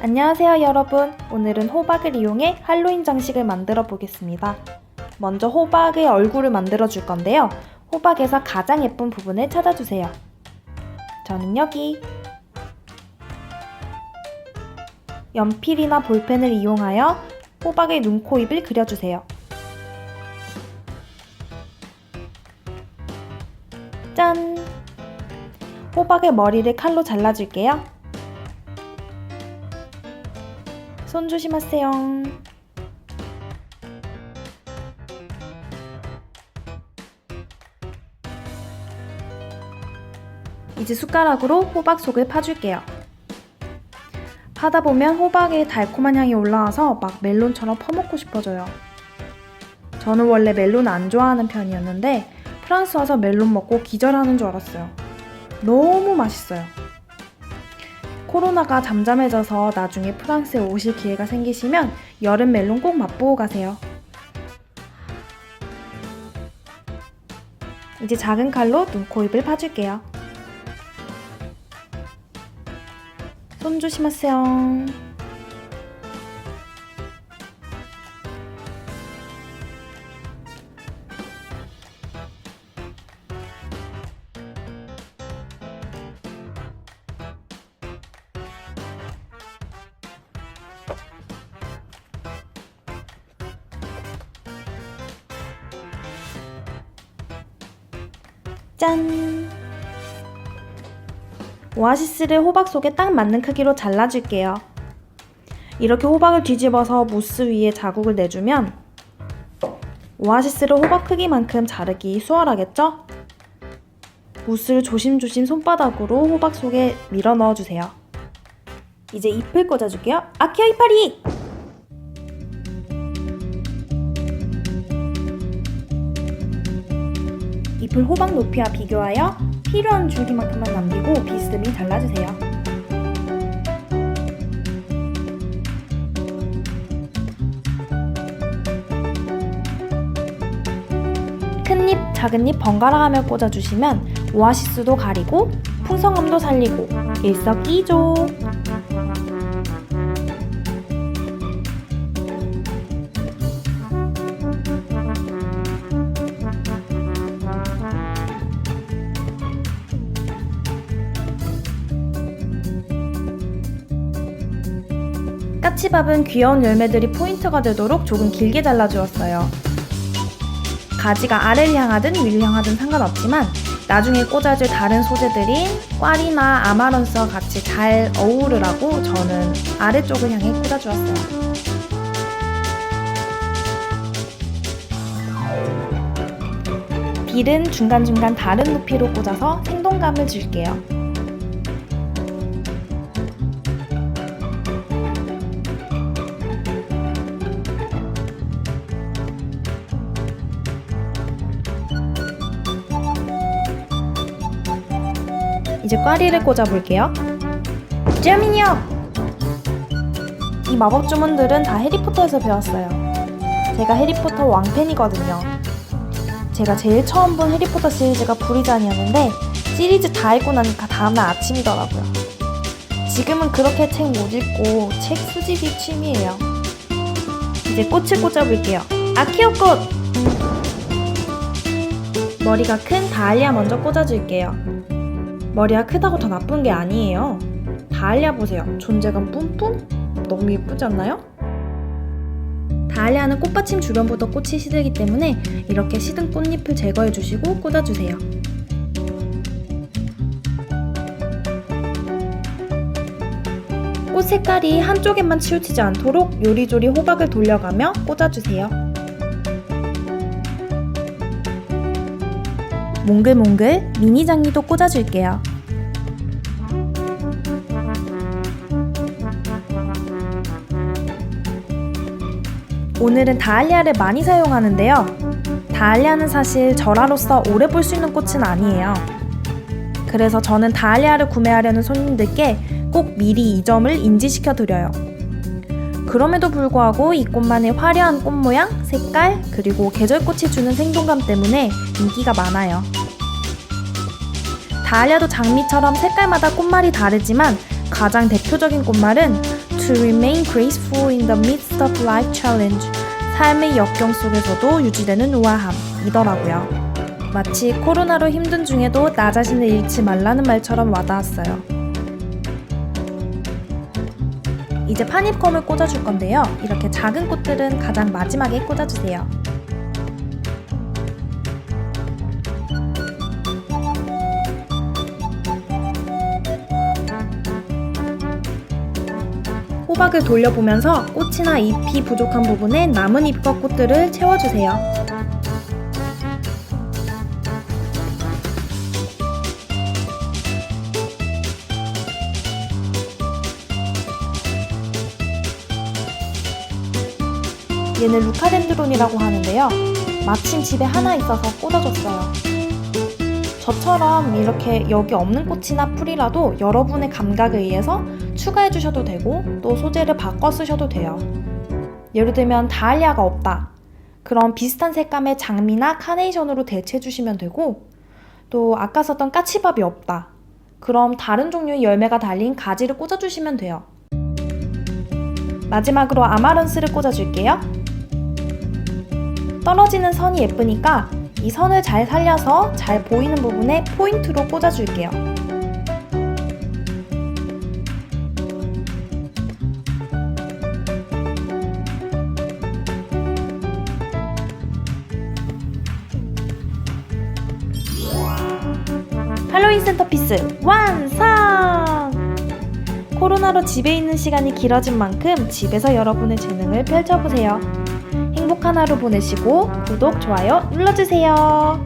안녕하세요 여러분. 오늘은 호박을 이용해 할로윈 장식을 만들어 보겠습니다. 먼저 호박의 얼굴을 만들어 줄 건데요. 호박에서 가장 예쁜 부분을 찾아주세요. 저는 여기. 연필이나 볼펜을 이용하여 호박의 눈, 코, 입을 그려주세요. 짠! 호박의 머리를 칼로 잘라줄게요. 손 조심하세요. 이제 숟가락으로 호박 속을 파줄게요. 파다 보면 호박의 달콤한 향이 올라와서 막 멜론처럼 퍼먹고 싶어져요. 저는 원래 멜론 안 좋아하는 편이었는데 프랑스 와서 멜론 먹고 기절하는 줄 알았어요. 너무 맛있어요. 코로나가 잠잠해져서 나중에 프랑스에 오실 기회가 생기시면 여름 멜론 꼭 맛보고 가세요. 이제 작은 칼로 눈, 코, 입을 파줄게요. 손 조심하세요. 짠! 오아시스를 호박 속에 딱 맞는 크기로 잘라줄게요. 이렇게 호박을 뒤집어서 무스 위에 자국을 내주면 오아시스를 호박 크기만큼 자르기 수월하겠죠? 무스를 조심조심 손바닥으로 호박 속에 밀어 넣어주세요. 이제 잎을 꽂아줄게요. 아키야 이파리! 잎을 호박 높이와 비교하여 필요한 줄기만큼만 남기고 비스듬히 잘라주세요. 큰 잎, 작은 잎 번갈아가며 꽂아주시면 오아시스도 가리고 풍성함도 살리고 일석이조! 까치밥은 귀여운 열매들이 포인트가 되도록 조금 길게 잘라주었어요. 가지가 아래를 향하든 위를 향하든 상관없지만 나중에 꽂아줄 다른 소재들인 꽈리나 아마런스와 같이 잘 어우르라고 저는 아래쪽을 향해 꽂아주었어요. 빌은 중간중간 다른 높이로 꽂아서 생동감을 줄게요. 이제 꽈리를 꽂아볼게요. 쩌민이요! 이 마법 주문들은 다 해리포터에서 배웠어요. 제가 해리포터 왕팬이거든요. 제가 제일 처음 본 해리포터 시리즈가 브리잔이었는데 시리즈 다 읽고 나니까 다음날 아침이더라고요. 지금은 그렇게 책 못 읽고 책 수집이 취미예요. 이제 꽃을 꽂아볼게요. 아키오꽃! 머리가 큰 다알리아 먼저 꽂아줄게요. 머리가 크다고 더 나쁜 게 아니에요. 다알리아 보세요. 존재감 뿜뿜? 너무 예쁘지 않나요? 다알리아는 꽃받침 주변부터 꽃이 시들기 때문에 이렇게 시든 꽃잎을 제거해주시고 꽂아주세요. 꽃 색깔이 한쪽에만 치우치지 않도록 요리조리 호박을 돌려가며 꽂아주세요. 몽글몽글 미니 장미도 꽂아줄게요. 오늘은 다알리아를 많이 사용하는데요. 다알리아는 사실 절화로서 오래 볼 수 있는 꽃은 아니에요. 그래서 저는 다알리아를 구매하려는 손님들께 꼭 미리 이 점을 인지시켜 드려요. 그럼에도 불구하고 이 꽃만의 화려한 꽃 모양, 색깔, 그리고 계절꽃이 주는 생동감 때문에 인기가 많아요. 다알리아도 장미처럼 색깔마다 꽃말이 다르지만 가장 대표적인 꽃말은 to remain graceful in the midst of life challenge. 삶의 역경 속에서도 유지되는 우아함이더라고요. 마치 코로나로 힘든 중에도 나 자신을 잃지 말라는 말처럼 와닿았어요. 이제 파니펌을 꽂아줄 건데요. 이렇게 작은 꽃들은 가장 마지막에 꽂아주세요. 호박을 돌려보면서 꽃이나 잎이 부족한 부분에 남은 잎과 꽃들을 채워주세요. 얘는 루카덴드론이라고 하는데요. 마침 집에 하나 있어서 꽂아줬어요. 저처럼 이렇게 여기 없는 꽃이나 풀이라도 여러분의 감각에 의해서 추가해 주셔도 되고 또 소재를 바꿔 쓰셔도 돼요. 예를 들면 다할리아가 없다. 그럼 비슷한 색감의 장미나 카네이션으로 대체해 주시면 되고, 또 아까 썼던 까치밥이 없다. 그럼 다른 종류의 열매가 달린 가지를 꽂아주시면 돼요. 마지막으로 아마런스를 꽂아줄게요. 떨어지는 선이 예쁘니까 이 선을 잘 살려서 잘 보이는 부분에 포인트로 꽂아줄게요. 할로윈 센터피스 완성! 코로나로 집에 있는 시간이 길어진 만큼 집에서 여러분의 재능을 펼쳐보세요. 행복한 하루 보내시고 구독, 좋아요 눌러주세요.